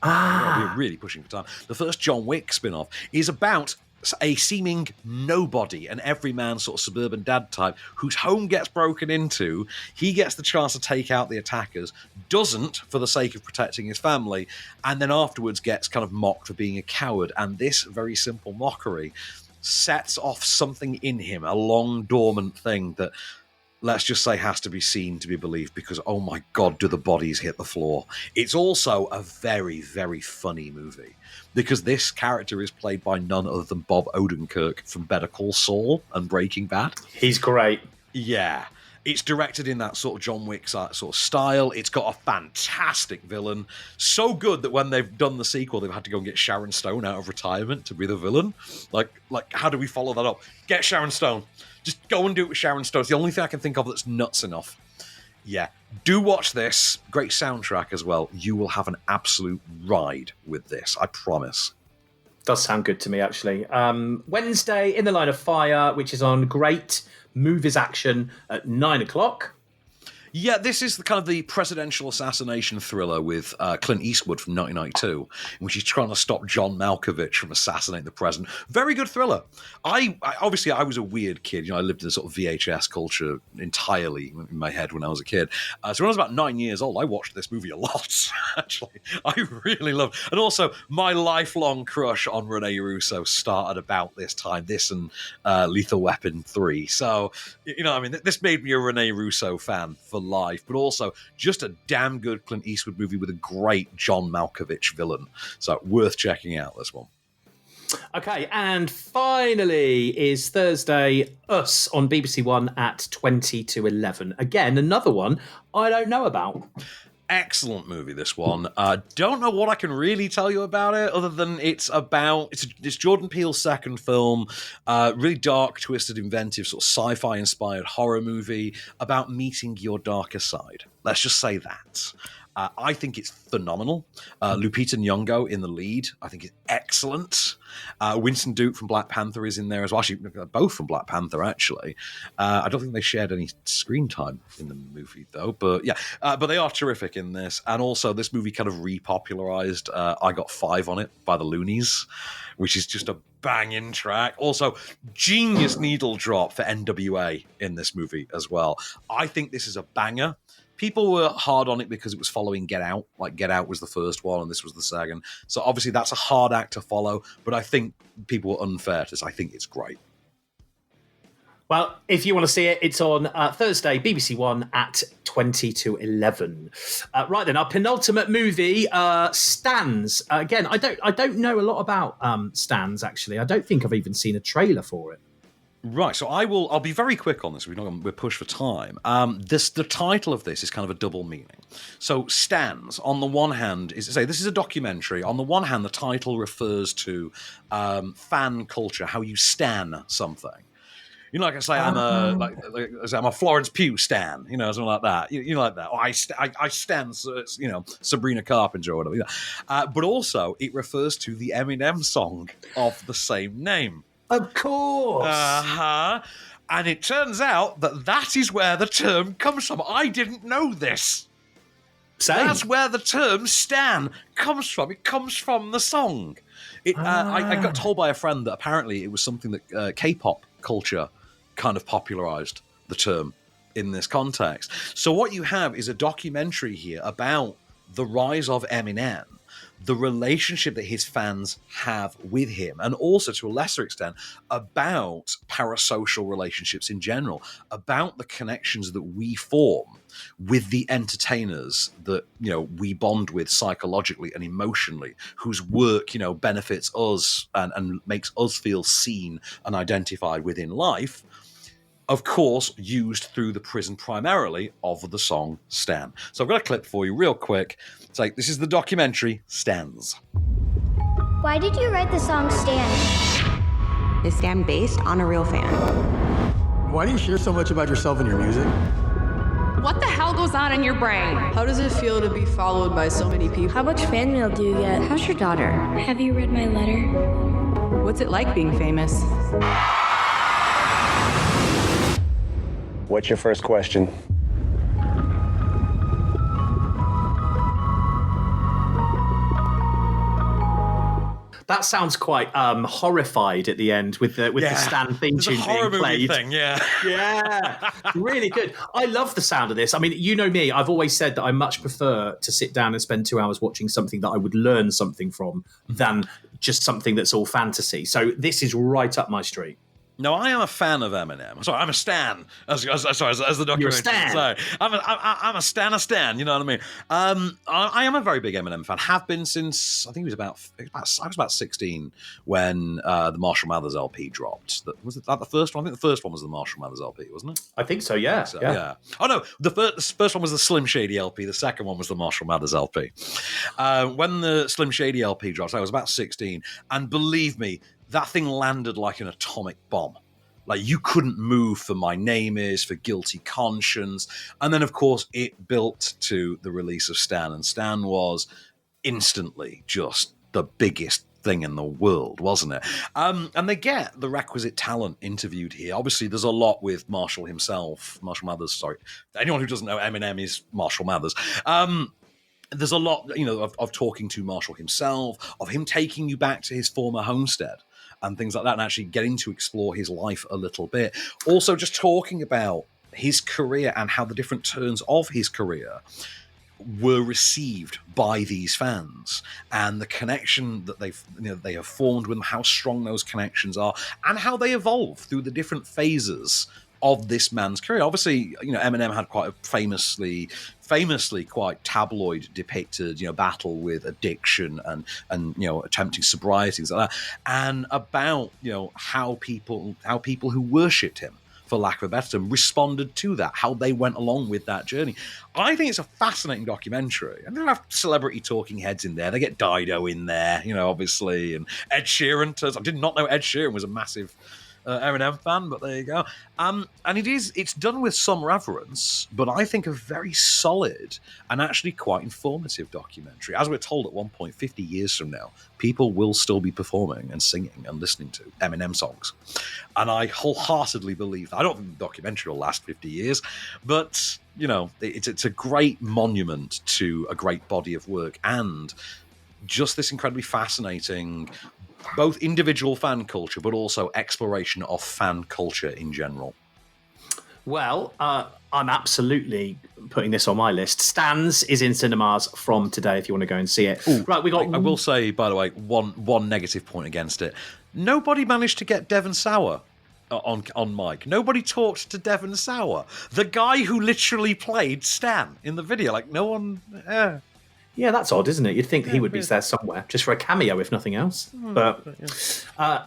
We're really pushing for time. The first John Wick spin-off is about a seeming nobody, an everyman sort of suburban dad type whose home gets broken into. He gets the chance to take out the attackers, doesn't for the sake of protecting his family, and then afterwards gets kind of mocked for being a coward. And this very simple mockery sets off something in him, a long dormant thing that, let's just say, has to be seen to be believed, because, oh my God, do the bodies hit the floor. It's also a very, very funny movie, because this character is played by none other than Bob Odenkirk from Better Call Saul and Breaking Bad. He's great. Yeah. It's directed in that sort of John Wick sort of style. It's got a fantastic villain. So good that when they've done the sequel, they've had to go and get Sharon Stone out of retirement to be the villain. Like how do we follow that up? Get Sharon Stone. Just go and do it with Sharon Stone. It's the only thing I can think of that's nuts enough. Yeah. Do watch this. Great soundtrack as well. You will have an absolute ride with this. I promise. Does sound good to me, actually. Wednesday, In the Line of Fire, which is on Great Movies Action at 9:00. Yeah, this is the presidential assassination thriller with Clint Eastwood from 1992, in which he's trying to stop John Malkovich from assassinating the president. Very good thriller. I obviously was a weird kid. I lived in the sort of VHS culture entirely in my head when I was a kid. So when I was about 9 years old, I watched this movie a lot, actually. I really loved it. And also, my lifelong crush on Rene Russo started about this time, this and Lethal Weapon 3. So, this made me a Rene Russo fan for life, but also just a damn good Clint Eastwood movie with a great John Malkovich villain. So worth checking out, this one. Okay, and finally is Thursday, Us on BBC One at 20 to 11. Again, another one I don't know about. Excellent movie, this one. Don't know what I can really tell you about it, other than it's Jordan Peele's second film, really dark, twisted, inventive, sort of sci-fi inspired horror movie about meeting your darker side. Let's just say that. I think it's phenomenal. Lupita Nyong'o in the lead, I think is excellent. Winston Duke from Black Panther is in there as well. Actually, both from Black Panther, actually. I don't think they shared any screen time in the movie, though. But yeah, but they are terrific in this. And also, this movie kind of repopularized I Got Five on It by the Loonies, which is just a banging track. Also, genius needle drop for NWA in this movie as well. I think this is a banger. People were hard on it because it was following Get Out. Like, Get Out was the first one and this was the second. So obviously that's a hard act to follow, but I think people were unfair to this. I think it's great. Well, if you want to see it, it's on Thursday, BBC One at 20 to 11. Right then, our penultimate movie, Stans. Again, I don't know a lot about Stans, actually. I don't think I've even seen a trailer for it. Right, so I'll be very quick on this. We're pushed for time. The title of this is kind of a double meaning. So Stans, on the one hand, this is a documentary. On the one hand, the title refers to fan culture, how you stan something. Like I say, I'm a Florence Pugh stan, something like that. Like that. Or I stan, Sabrina Carpenter or whatever. But also, it refers to the Eminem song of the same name. Of course. And it turns out that is where the term comes from. I didn't know this. Same. That's where the term stan comes from. It comes from the song. I got told by a friend that apparently it was something that K-pop culture kind of popularized the term in this context. So what you have is a documentary here about the rise of Eminem, the relationship that his fans have with him, and also to a lesser extent about parasocial relationships in general, about the connections that we form with the entertainers that, you know, we bond with psychologically and emotionally, whose work, you know, benefits us and makes us feel seen and identified within life. Of course, used through the prism primarily of the song Stan. So I've got a clip for you real quick. It's like, this is the documentary Stans. Why did you write the song Stan? Is Stan based on a real fan? Why do you share so much about yourself in your music? What the hell goes on in your brain? How does it feel to be followed by so many people? How much fan mail do you get? How's your daughter? Have you read my letter? What's it like being famous? What's your first question? That sounds quite horrified at the end with the Stan theme tune being played. Thing, Yeah, really good. I love the sound of this. I mean, you know me, I've always said that I much prefer to sit down and spend 2 hours watching something that I would learn something from than just something that's all fantasy. So this is right up my street. No, I am a fan of Eminem. Sorry, I'm a stan. As the documentary. You're a stan. Sorry, I'm a stan. You know what I mean? I am a very big Eminem fan. Have been since I think I was about 16 when the Marshall Mathers LP dropped. Was it that the first one? I think the first one was the Marshall Mathers LP, wasn't it? I think so. Yeah. Yeah. Oh no, the first one was the Slim Shady LP. The second one was the Marshall Mathers LP. When the Slim Shady LP dropped, I was about 16, and believe me, that thing landed like an atomic bomb. Like, you couldn't move for My Name Is, for Guilty Conscience. And then, of course, it built to the release of Stan. And Stan was instantly just the biggest thing in the world, wasn't it? And they get the requisite talent interviewed here. Obviously, there's a lot with Marshall himself. Marshall Mathers, sorry. Anyone who doesn't know, Eminem is Marshall Mathers. There's a lot, you know, of talking to Marshall himself, of him taking you back to his former homestead and things like that, and actually getting to explore his life a little bit. Also, just talking about his career and how the different turns of his career were received by these fans, and the connection that they have formed with them, how strong those connections are, and how they evolve through the different phases of this man's career. Obviously, you know, Eminem had quite a famously quite tabloid depicted, you know, battle with addiction and you know, attempting sobriety, things like that, and about, you know, how people who worshipped him, for lack of a better term, responded to that, how they went along with that journey. I think it's a fascinating documentary. And they have celebrity talking heads in there. They get Dido in there, you know, obviously, and Ed Sheeran. I did not know Ed Sheeran was a massive Eminem fan, but there you go. And it's done with some reverence, but I think a very solid and actually quite informative documentary. As we're told at one point, 50 years from now, people will still be performing and singing and listening to Eminem songs. And I wholeheartedly believe that. I don't think the documentary will last 50 years, but, you know, it's a great monument to a great body of work and just this incredibly fascinating both individual fan culture, but also exploration of fan culture in general. Well, I'm absolutely putting this on my list. Stans is in cinemas from today if you want to go and see it. Ooh, right, I will say, by the way, one negative point against it. Nobody managed to get Devon Sauer on mic. Nobody talked to Devon Sauer, the guy who literally played Stan in the video. Like, no one... Yeah, that's odd, isn't it? You'd think that he would be there somewhere, just for a cameo, if nothing else. But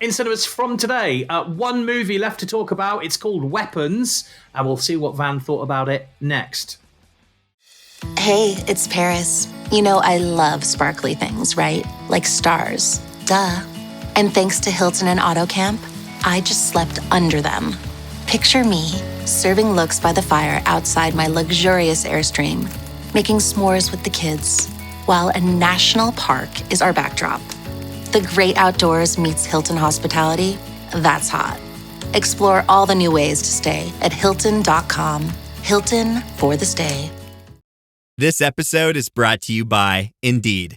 in cinemas from today, one movie left to talk about. It's called Weapons, and we'll see what Van thought about it next. Hey, it's Paris. You know I love sparkly things, right? Like stars. Duh. And thanks to Hilton and AutoCamp, I just slept under them. Picture me, serving looks by the fire outside my luxurious Airstream, making s'mores with the kids, while a national park is our backdrop. The great outdoors meets Hilton hospitality. That's hot. Explore all the new ways to stay at Hilton.com. Hilton for the stay. This episode is brought to you by Indeed.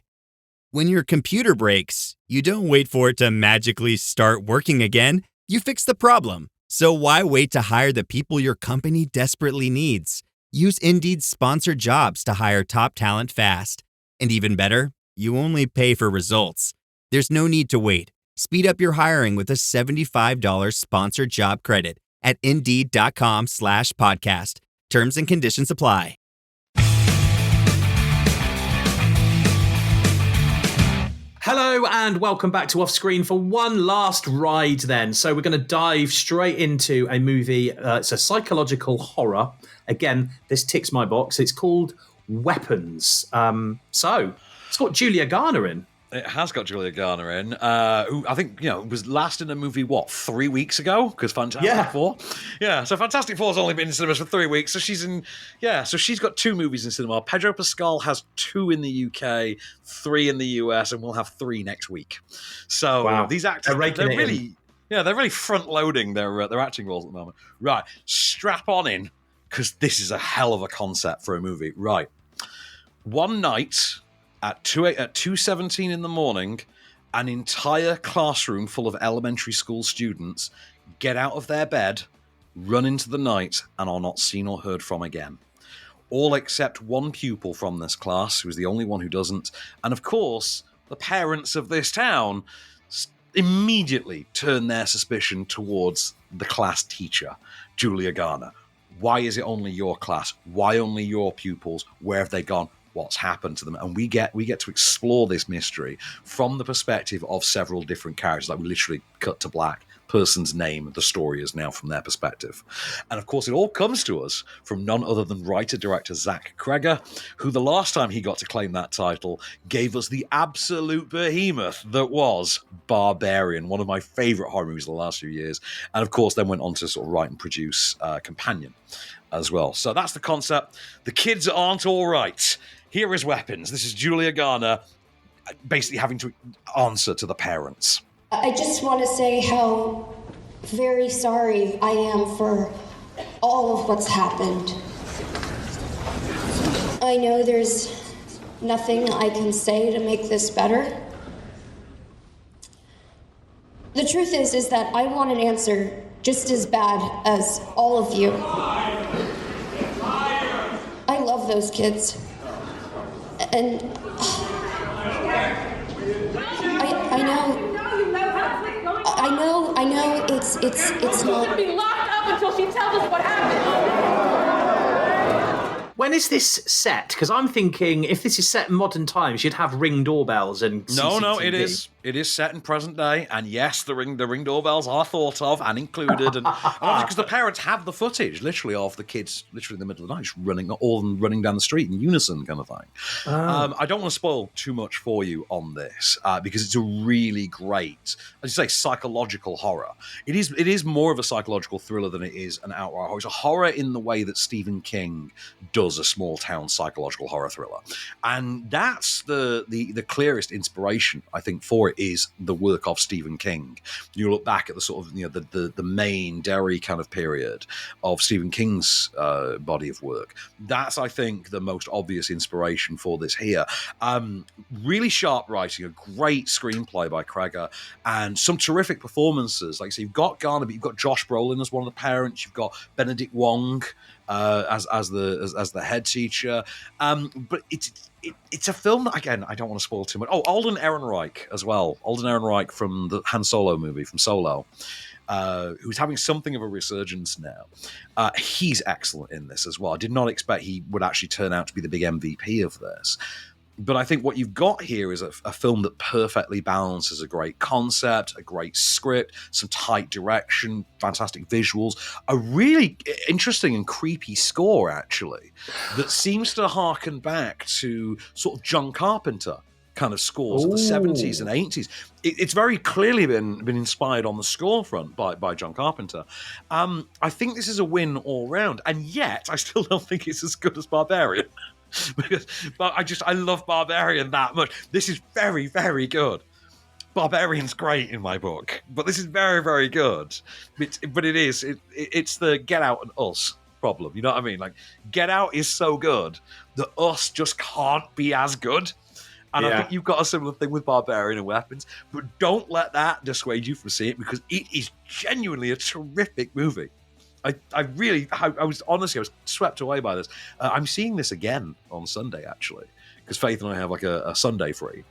When your computer breaks, you don't wait for it to magically start working again. You fix the problem So why wait to hire the people your company desperately needs? Use Indeed's sponsored jobs to hire top talent fast. And even better, you only pay for results. There's no need to wait. Speed up your hiring with a $75 sponsored job credit at Indeed.com/podcast. Terms and conditions apply. Hello and welcome back to Off Screen for one last ride then. So we're going to dive straight into a movie. It's a psychological horror. Again, this ticks my box. It's called Weapons. So it's got Julia Garner in. It has got Julia Garner in, who I think, was last in a movie, 3 weeks ago? Because Fantastic Four. Yeah, so Fantastic Four's only been in cinemas for 3 weeks, so she's got 2 movies in cinema. Pedro Pascal has 2 in the UK, 3 in the US, and we'll have 3 next week. So these actors, they're really front-loading their acting roles at the moment. Right, strap on in, because this is a hell of a concept for a movie. Right, one night at 2:17 in the morning, an entire classroom full of elementary school students get out of their bed, run into the night, and are not seen or heard from again. All except one pupil from this class, who is the only one who doesn't. And of course, the parents of this town immediately turn their suspicion towards the class teacher, Julia Garner. Why is it only your class? Why only your pupils? Where have they gone? What's happened to them? And we get to explore this mystery from the perspective of several different characters. Like, we literally cut to black. Person's name, the story is now from their perspective. And of course, it all comes to us from none other than writer-director Zach Cregger, who the last time he got to claim that title gave us the absolute behemoth that was Barbarian, one of my favourite horror movies of the last few years. And of course, then went on to sort of write and produce Companion as well. So that's the concept. The kids aren't all right. Here is Weapons. This is Julia Garner basically having to answer to the parents. I just want to say how very sorry I am for all of what's happened. I know there's nothing I can say to make this better. The truth is that I want an answer just as bad as all of you. I love those kids. And I know it's not. She'll be locked up until she tells us what happened. When is this set? Because I'm thinking if this is set in modern times, you'd have Ring doorbells and CCTV. No, it is. It is set in present day, and yes, the ring doorbells are thought of and included, and obviously because the parents have the footage, literally, of the kids, literally in the middle of the night, just running down the street in unison, kind of thing. I don't want to spoil too much for you on this because it's a really great, as you say, psychological horror. It is more of a psychological thriller than it is an outright horror. It's a horror in the way that Stephen King does a small town psychological horror thriller, and that's the clearest inspiration I think for it. Is the work of Stephen King. You look back at the sort of the main Derry kind of period of Stephen King's body of work. That's, I think, the most obvious inspiration for this here. Really sharp writing, a great screenplay by Cregger, and some terrific performances. Like, so you've got Garner, but you've got Josh Brolin as one of the parents. You've got Benedict Wong as the head teacher. But it's a film that, again, I don't want to spoil too much. Oh, Alden Ehrenreich as well. Alden Ehrenreich from the Han Solo movie, from Solo, who's having something of a resurgence now. He's excellent in this as well. I did not expect he would actually turn out to be the big MVP of this. But I think what you've got here is a film that perfectly balances a great concept, a great script, some tight direction, fantastic visuals, a really interesting and creepy score, actually, that seems to harken back to sort of John Carpenter kind of scores of the 70s and 80s. It's very clearly been inspired on the score front by John Carpenter. I think this is a win all round, and yet I still don't think it's as good as Barbarian. But I love Barbarian that much. This is very, very good. Barbarian's great in my book, but this is very, very good. It's the Get Out and Us problem. You know what I mean? Like, Get Out is so good that Us just can't be as good. And I think you've got a similar thing with Barbarian and Weapons, but don't let that dissuade you from seeing it, because it is genuinely a terrific movie. I was swept away by this. I'm seeing this again on Sunday, actually, because Faith and I have like a Sunday free.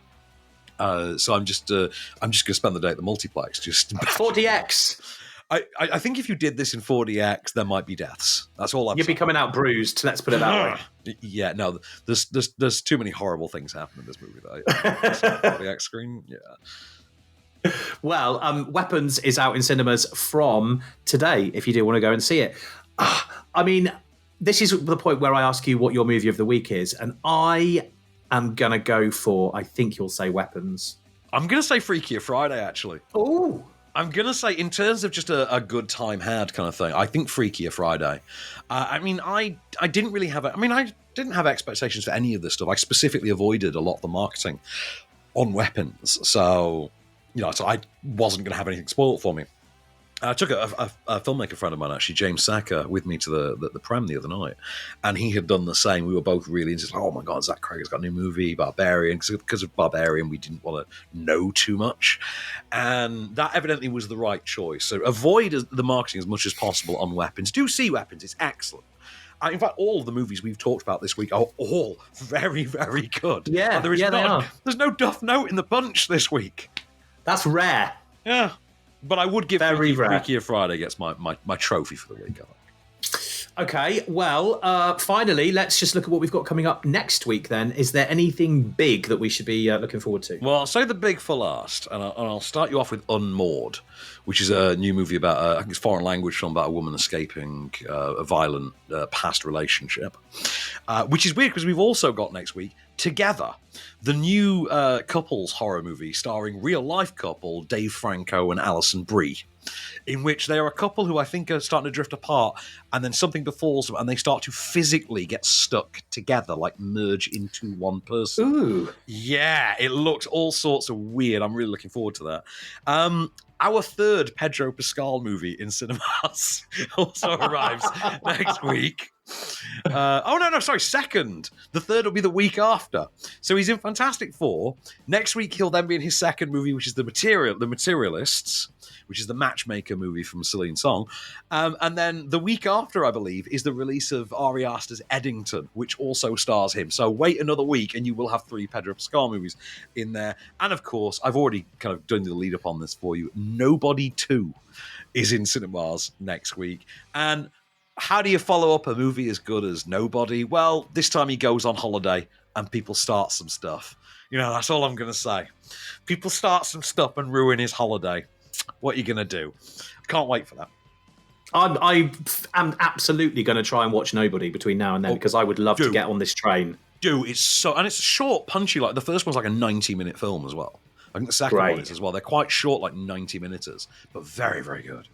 So I'm just going to spend the day at the multiplex. Just 4DX. I think if you did this in 4DX, there might be deaths. That's all I'm saying. You'd be coming out bruised. Let's put it that way. Yeah, no, there's too many horrible things happening in this movie. That 4DX screen, yeah. Well, Weapons is out in cinemas from today, if you do want to go and see it. I mean, this is the point where I ask you what your movie of the week is, and I am going to go for, I think you'll say Weapons. I'm going to say Freakier Friday, actually. Oh. I'm going to say, in terms of just a good time had kind of thing, I think Freakier Friday. I mean, I didn't really have... I didn't have expectations for any of this stuff. I specifically avoided a lot of the marketing on Weapons. So, so I wasn't going to have anything spoiled for me. I took a filmmaker friend of mine, actually, James Sacker, with me to the Prem the other night, and he had done the same. We were both really into, oh my God, Zach Cregger's got a new movie, Barbarian. Because of Barbarian, we didn't want to know too much, and that evidently was the right choice. So avoid the marketing as much as possible on Weapons. Do see Weapons, it's excellent. In fact, all of the movies we've talked about this week are all very, very good. Yeah, they are. There's no duff note in the bunch this week. That's rare. Yeah. But I would give Freakier Friday gets my trophy for the week. Okay, well, finally, let's just look at what we've got coming up next week then. Is there anything big that we should be looking forward to? Well, I'll say the big for last, and I'll start you off with Unmoored, which is a new movie about, I think it's a foreign language film about a woman escaping a violent past relationship, which is weird because we've also got next week Together, the new couples horror movie starring real-life couple Dave Franco and Alison Brie, in which they are a couple who I think are starting to drift apart, and then something befalls them, and they start to physically get stuck together, like merge into one person. Ooh. Yeah, it looks all sorts of weird. I'm really looking forward to that. Our third Pedro Pascal movie in cinemas also arrives next week. Second. The third will be the week after. So he's in Fantastic Four. Next week he'll then be in his second movie, which is The Materialists, which is the Matchmaker movie from Celine Song. And then the week after, I believe, is the release of Ari Aster's Eddington, which also stars him. So wait another week and you will have 3 Pedro Pascal movies in there. And of course, I've already kind of done the lead up on this for you. Nobody 2 is in cinemas next week. And how do you follow up a movie as good as Nobody? Well, this time he goes on holiday and people start some stuff. That's all I'm going to say. People start some stuff and ruin his holiday. What are you going to do? I can't wait for that. I am absolutely going to try and watch Nobody between now and then because I would love to get on this train. It's short, punchy. Like the first one's like a 90-minute film as well. I think the second one is as well. They're quite short, like 90-minuters, but very, very good.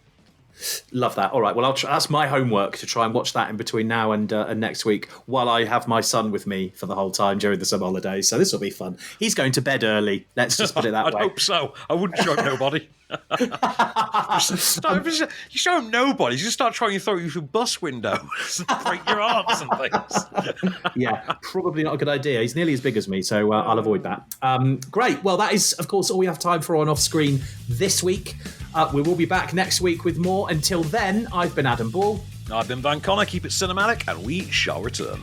Love that. All right, well, that's my homework to try and watch that in between now and next week while I have my son with me for the whole time during the summer holidays. So this will be fun. He's going to bed early. Let's just put it that way. I hope so. I wouldn't show Nobody. You show him Nobody. You just start trying to throw you through bus windows and break your arms and things. Yeah, probably not a good idea. He's nearly as big as me, so I'll avoid that. Great. Well, that is, of course, all we have time for on Off Screen this week. We will be back next week with more. Until then, I've been Adam Ball. I've been Van Connor. Keep it cinematic, and we shall return.